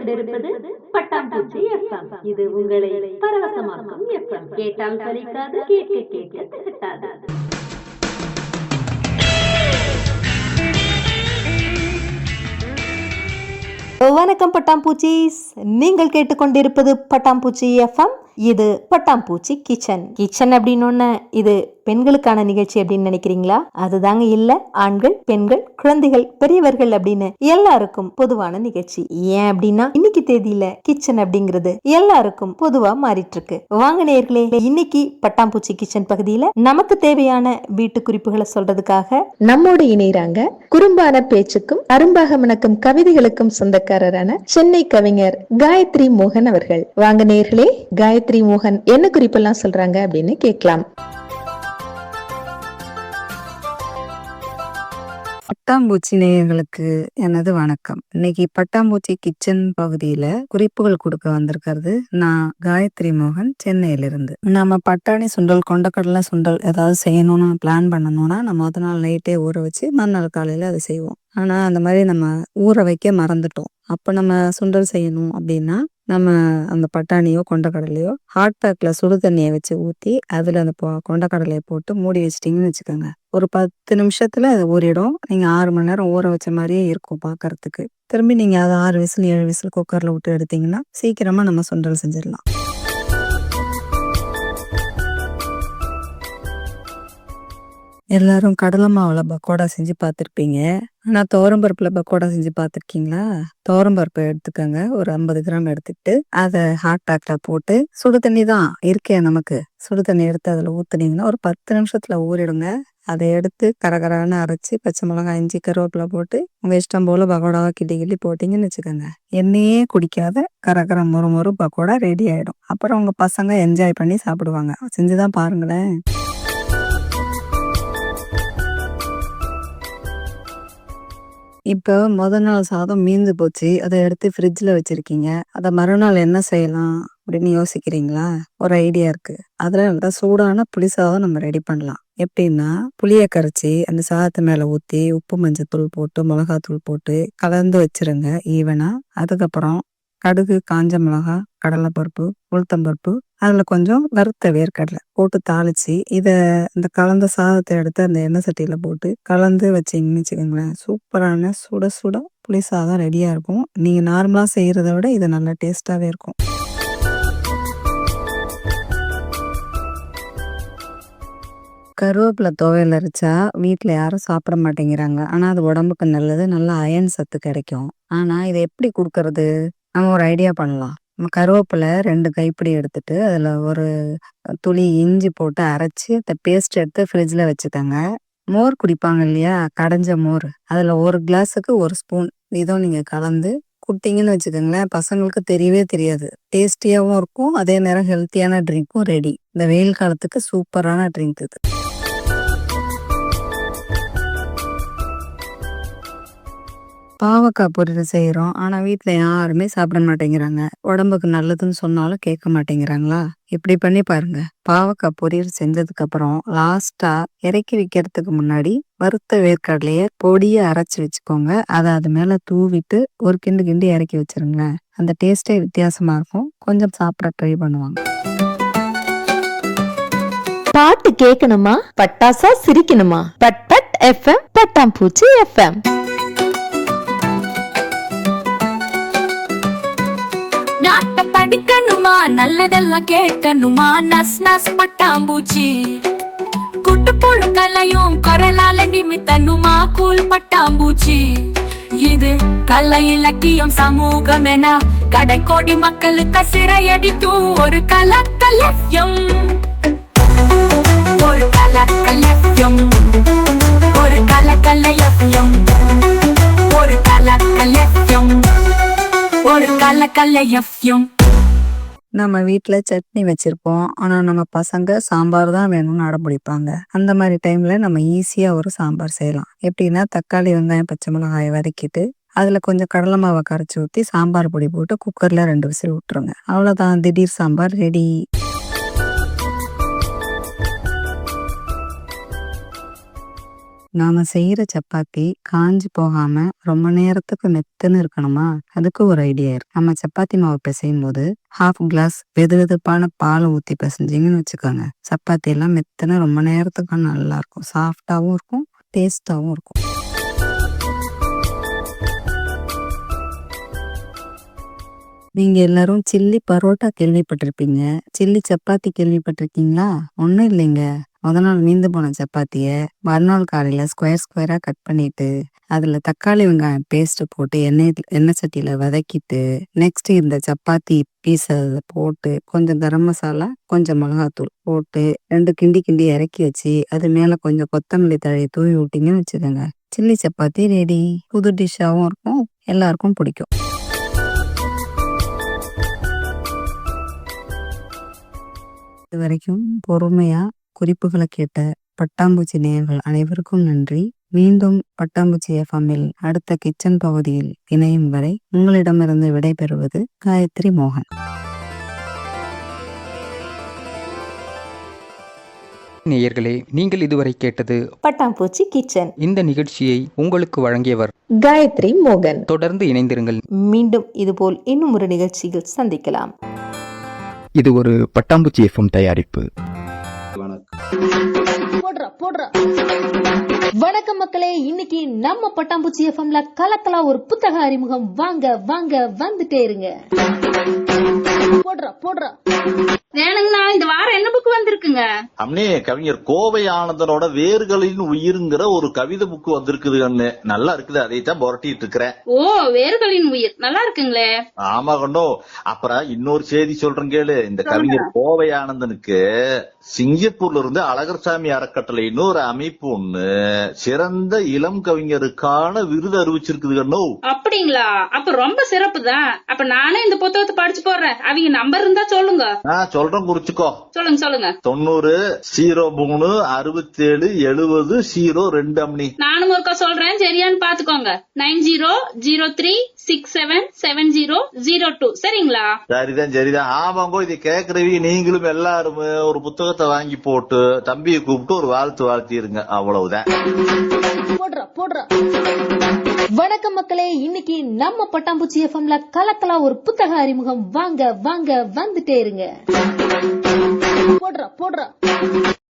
கேட்டுக்கொண்டிருப்பது பட்டாம்பூச்சி எஃப்எம். இது உங்களை பரவசமாக்கும் எஃப்எம். கேட்டால் சலிக்காது, கேட்க கேட்க திகட்டாது. வணக்கம் பட்டாம்பூச்சிஸ், நீங்கள் கேட்டுக்கொண்டிருப்பது பட்டாம்பூச்சி எஃப்எம். இது பட்டாம்பூச்சி கிச்சன். கிச்சன் அப்படின்னு இது பெண்களுக்கான நிகழ்ச்சி அப்படின்னு நினைக்கிறீங்களா? அதுதாங்க இல்ல. ஆண்கள், பெண்கள், குழந்தைகள், பெரியவர்கள் அப்படின்னு எல்லாருக்கும் பொதுவான நிகழ்ச்சி. ஏன் அப்படின்னா இன்னைக்கு தேதியில கிச்சன் அப்படிங்கிறது எல்லாருக்கும் பொதுவா மாறிட்டு இருக்கு. வாங்க நேயர்களே, இன்னைக்கு பட்டாம்பூச்சி கிச்சன் பகுதியில நமக்கு தேவையான வீட்டு குறிப்புகளை சொல்றதுக்காக நம்மோடு இணைறாங்க குறும்பான பேச்சுக்கும் அரும்பாக மணக்கும் கவிதைகளுக்கும் சொந்தக்காரரான சென்னை கவிஞர் காயத்ரி மோகன் அவர்கள். வாங்க நேயர்களே, காயத்ரி மோகன் என்ன குறிப்பெல்லாம் சொல்றாங்க அப்படின்னு கேட்கலாம். பட்டாம்பூச்சி நேயர்களுக்கு எனது வணக்கம். இன்னைக்கு பட்டாம்பூச்சி கிச்சன் பகுதியில குறிப்புகள் கொடுக்க வந்திருக்கிறது நான் காயத்ரி மோகன், சென்னையிலிருந்து. நம்ம பட்டாணி சுண்டல், கொண்டக்கடலை சுண்டல் ஏதாவது செய்யணும்னு பிளான் பண்ணணும்னா நம்ம முத நாள் நைட்டே ஊற வச்சு மறுநாள் காலையில அதை செய்வோம். ஆனா அந்த மாதிரி நம்ம ஊற வைக்க மறந்துட்டோம். அப்ப நம்ம சுண்டல் செய்யணும் அப்படின்னா நம்ம அந்த பட்டாணியோ கொண்டக்கடலையோ ஹாட் பேக்ல சுடு தண்ணியை வச்சு ஊற்றி அதில் அந்த கொண்டக்கடலையை போட்டு மூடி வச்சிட்டிங்கன்னு வச்சுக்கோங்க. ஒரு 10 நிமிஷத்துல அது ஊறிடும். நீங்க 6 மணி நேரம் ஊற வச்ச மாதிரியே இருக்கும் பார்க்கறதுக்கு. திரும்பி நீங்க அதை 6 விசில் 7 விசில் குக்கர்ல விட்டு எடுத்தீங்கன்னா சீக்கிரமா நம்ம சுண்டல் செஞ்சிடலாம். எல்லாரும் கடலை மாவுல பக்கோடா செஞ்சு பார்த்துருப்பீங்க. ஆனா துவரம்பருப்புல பக்கோடா செஞ்சு பார்த்துருக்கீங்களா? துவரம்பருப்பை எடுத்துக்கோங்க. ஒரு 50 கிராம் எடுத்துக்கிட்டு அதை ஹாட் பேக்ல போட்டு சுடு தண்ணி தான் இருக்கே நமக்கு. சுடு தண்ணி எடுத்து அதில் ஊற்றுனீங்கன்னா ஒரு 10 நிமிஷத்துல ஊறிடுங்க. அதை எடுத்து கரகரான்னு அரைச்சி பச்சை மிளகாய், இஞ்சி, கருவேப்பிலை போட்டு உங்க இஷ்டம் போல பக்கோடாவை கிண்டி கிண்டி போட்டிங்கன்னு வச்சுக்கோங்க. எண்ணெயே குடிக்காத கரகர மொறு மொறு பக்கோடா ரெடி ஆயிடும். அப்புறம் உங்க பசங்க என்ஜாய் பண்ணி சாப்பிடுவாங்க. செஞ்சுதான் பாருங்களேன். இப்போ முத நாள் சாதம் மீந்து போச்சு, அதை எடுத்து ஃப்ரிட்ஜில் வச்சிருக்கீங்க. அதை மறுநாள் என்ன செய்யலாம் அப்படின்னு யோசிக்கிறீங்களா? ஒரு ஐடியா இருக்கு. அதில் நல்லா சூடான புளி சாதம் நம்ம ரெடி பண்ணலாம். எப்படின்னா புளியை கரைச்சி அந்த சாதத்து மேலே ஊற்றி உப்பு மஞ்சத்தூள் போட்டு மிளகாத்தூள் போட்டு கலந்து வச்சிருங்க ஈவனா. அதுக்கப்புறம் கடுகு, காஞ்ச மிளகாய், கடலைப்பருப்பு, உளுத்தம்பருப்பு, அதில் கொஞ்சம் வறுத்த வேர்க்கடலை போட்டு தாளிச்சு இதை இந்த கலந்த சாதத்தை எடுத்து அந்த எண்ணெய் சட்டியில் போட்டு கலந்து வச்சிங்கன்னு வச்சுக்கோங்களேன். சூப்பரான சுட சுட புளி சாதம் ரெடியாக இருக்கும். நீங்கள் நார்மலாக செய்கிறத விட இது நல்லா டேஸ்ட்டாகவே இருக்கும். கருவேப்பிலை துவையல் அரைச்சா வீட்டில் யாரும் சாப்பிட மாட்டேங்கிறாங்க. ஆனால் அது உடம்புக்கு நல்லது, நல்ல அயன் சத்து கிடைக்கும். ஆனால் இதை எப்படி கொடுக்கறது? நம்ம ஒரு ஐடியா பண்ணலாம். நம்ம கருவேப்பிலை 2 கைப்பிடி எடுத்துட்டு அதில் ஒரு துளி இஞ்சி போட்டு அரைச்சி அந்த பேஸ்ட் எடுத்து ஃப்ரிட்ஜில் வச்சுக்கோங்க. மோர் குடிப்பாங்க இல்லையா, கடைஞ்ச மோர், அதில் 1 கிளாஸுக்கு 1 ஸ்பூன் இதுவும் நீங்கள் கலந்து குட்டிங்கன்னு வச்சுக்கோங்களேன். பசங்களுக்கு தெரியவே தெரியாது. டேஸ்டியாகவும் இருக்கும், அதே நேரம் ஹெல்த்தியான ட்ரிங்க்கும் ரெடி. இந்த வெயில் காலத்துக்கு சூப்பரான ட்ரிங்க் இது. பாவக்காய் பொரியல் செய்கிறோம். ஆனால் வீட்டில் யாருமே சாப்பிட மாட்டேங்கிறாங்க. உடம்புக்கு நல்லதுன்னு சொன்னாலும் கேட்க மாட்டேங்கிறாங்களா? இப்படி பண்ணி பாருங்க. பாவக்காய் பொரியல் செஞ்சதுக்கு அப்புறம் லாஸ்டா இறக்கி வைக்கிறதுக்கு முன்னாடி வறுத்த வேர்க்கடலைய பொடியை அரைச்சி வச்சுக்கோங்க. அதை அது மேல தூவிட்டு ஒரு கிண்டு கிண்டி இறக்கி வச்சிருங்க. அந்த டேஸ்டே வித்தியாசமா இருக்கும். கொஞ்சம் சாப்பிட ட்ரை பண்ணுவாங்க. பாட்டு கேட்கணுமா? பட்டாசா சிரிக்கணுமா? பட் பட் எஃப்எம், பட்டாம்பூச்சி எஃப்எம். நாட்ட படிக்கணுமா, நல்லதெல்லாம் கேட்கணுமா? நஸ் நஸ் பட்டாம்பூச்சி. குட்டு புழு கலையும் குரலால நிமித்தனுமா? கூல் பட்டாம்பூச்சி. இது கலை, இலக்கியம், சமூகம் என கடைக்கோடி மக்களுக்கு சிறையடிக்கும் ஒரு கலக்கலயம். ஒரு கலக்கலயம், ஒரு கலக்கலயம், ஒரு கலக்கலயம், ஒரு கலக்கலயம். நம்ம வீட்டில் சட்னி வச்சிருப்போம். ஆனால் நம்ம பசங்க சாம்பார் தான் வேணும்னு அடம்பிடிப்பாங்க. அந்த மாதிரி டைம்ல நம்ம ஈஸியாக ஒரு சாம்பார் செய்யலாம். எப்படின்னா தக்காளி, வெங்காயம், பச்சை மிளகாயை வதக்கிட்டு அதில் கொஞ்சம் கடலை மாவை கரைச்சி ஊற்றி சாம்பார் பொடி போட்டு குக்கரில் 2 விசில் விட்டுருங்க. அவ்வளோதான், திடீர் சாம்பார் ரெடி. நாம செய்யற சப்பாத்தி காஞ்சி போகாம ரொம்ப நேரத்துக்கு மெத்தன்னு இருக்கணுமா, அதுக்கு ஒரு ஐடியா இருக்கு. நம்ம சப்பாத்தி மாவு பிசையும் போது 1/2 கிளாஸ் வெதுவெதுப்பான பாலை ஊத்தி பிசைஞ்சிங்கன்னு வச்சுக்கோங்க, சப்பாத்தி எல்லாம் மெத்தன ரொம்ப நேரத்துக்கு நல்லா இருக்கும், சாஃப்டாவும் இருக்கும், டேஸ்டாவும் இருக்கும். நீங்க எல்லாரும் சில்லி பரோட்டா கேள்விப்பட்டிருப்பீங்க, சில்லி சப்பாத்தி கேள்விப்பட்டிருக்கீங்களா? ஒன்றும் இல்லைங்க, முத நாள் மீந்து போன சப்பாத்திய மறுநாள் காலையில ஸ்கொயர் ஸ்கொயரா கட் பண்ணிட்டு அதுல தக்காளி வெங்காயம் பேஸ்ட் போட்டு எண்ணெய் சட்டியில வதக்கிட்டு நெக்ஸ்ட் இந்த சப்பாத்தி பீஸ் அதில் போட்டு கொஞ்சம் கரம் மசாலா கொஞ்சம் மிளகாத்தூள் போட்டு 2 கிண்டி கிண்டி இறக்கி வச்சு அது மேல கொஞ்சம் கொத்தமல்லி தழையை தூவி விட்டீங்கன்னு வச்சுக்கோங்க, சில்லி சப்பாத்தி ரெடி. புது டிஷ்ஷாவும் இருக்கும், எல்லாருக்கும் பிடிக்கும். இது வரைக்கும் பொறுமையா குறிப்புகளை கேட்ட பட்டாம்பூச்சி நேயர்கள் அனைவருக்கும் நன்றி. மீண்டும் பட்டாம்பூச்சி எஃப்எம்மில் அடுத்த கிச்சன் பகுதியில் இணையும் வரை உங்களிடமிருந்து விடைபெறுவது காயத்ரி மோகன். நேயர்களே, நீங்கள் இதுவரை கேட்டது பட்டாம்பூச்சி கிச்சன். இந்த நிகழ்ச்சியை உங்களுக்கு வழங்கியவர் காயத்ரி மோகன். தொடர்ந்து இணைந்திருங்கள். மீண்டும் இதுபோல் இன்னும் ஒரு நிகழ்ச்சியில் சந்திக்கலாம். இது ஒரு பட்டாம்பூச்சி எஃப்எம் தயாரிப்பு. வணக்கம் மக்களே, இன்னைக்கு நம்ம பட்டாம்பூச்சி எஃப்எம்ல கலக்கலா ஒரு புத்தக அறிமுகம். வாங்க வாங்க வந்துட்டே இருங்க. வேணுங்கண்ணா, இந்த வாரம் என்ன புக் வந்திருக்குங்க? அம்னே, கவிஞர் கோவை ஆனந்தனோட வேர்களின் உயிருங்கிற ஒரு கவிதை புக் வந்திருக்குது அண்ணே, நல்லா இருக்குது, அதைத்தான் புரட்டிட்டு இருக்கிறேன். ஓ, வேர்களின் உயிர் நல்லா இருக்குங்களே. ஆமா கண்ணோ. அப்புறம் இன்னொரு செய்தி சொல்றேன் கேளு. இந்த கவிஞர் கோவை ஆனந்தனுக்கு சிங்கப்பூர்ல இருந்து அழகர்சாமி அறக்கட்டளைன்னு ஒரு அமைப்பு ஒண்ணு சிறந்த இளம் கவிஞருக்கான விருது அறிவிச்சிருக்குது கண்ணோ. அப்படிங்களா? அப்ப ரொம்ப சிறப்பு தான். அப்ப நானே இந்த புத்தகத்தை படிச்சு போடுறேன். அவங்க நம்பர் இருந்தா சொல்லுங்க. சொல்றேன், குறிச்சுக்கோ. சொல்லுங்க சொல்லுங்க. 90-03-70-70-02 அம்னி. நானும் ஒருக்கா சொல்றேன், சரியான்னு பாத்துக்கோங்க. 90-03-67-70-02. சரிங்களா? சரிதான். ஆமாங்கோ, இதை கேக்குறவி நீங்களும் எல்லாரும் ஒரு புத்தகத்தை வாங்கி போட்டு தம்பியை கூப்பிட்டு ஒரு வாழ்த்திருங்க, அவ்வளவுதான். வணக்கம் மக்களே, இன்னைக்கு நம்ம பட்டாம்பூச்சி எஃப்எம்ல கலக்கலா ஒரு புத்தக அறிமுகம். வாங்க வாங்க வந்துட்டே இருங்க.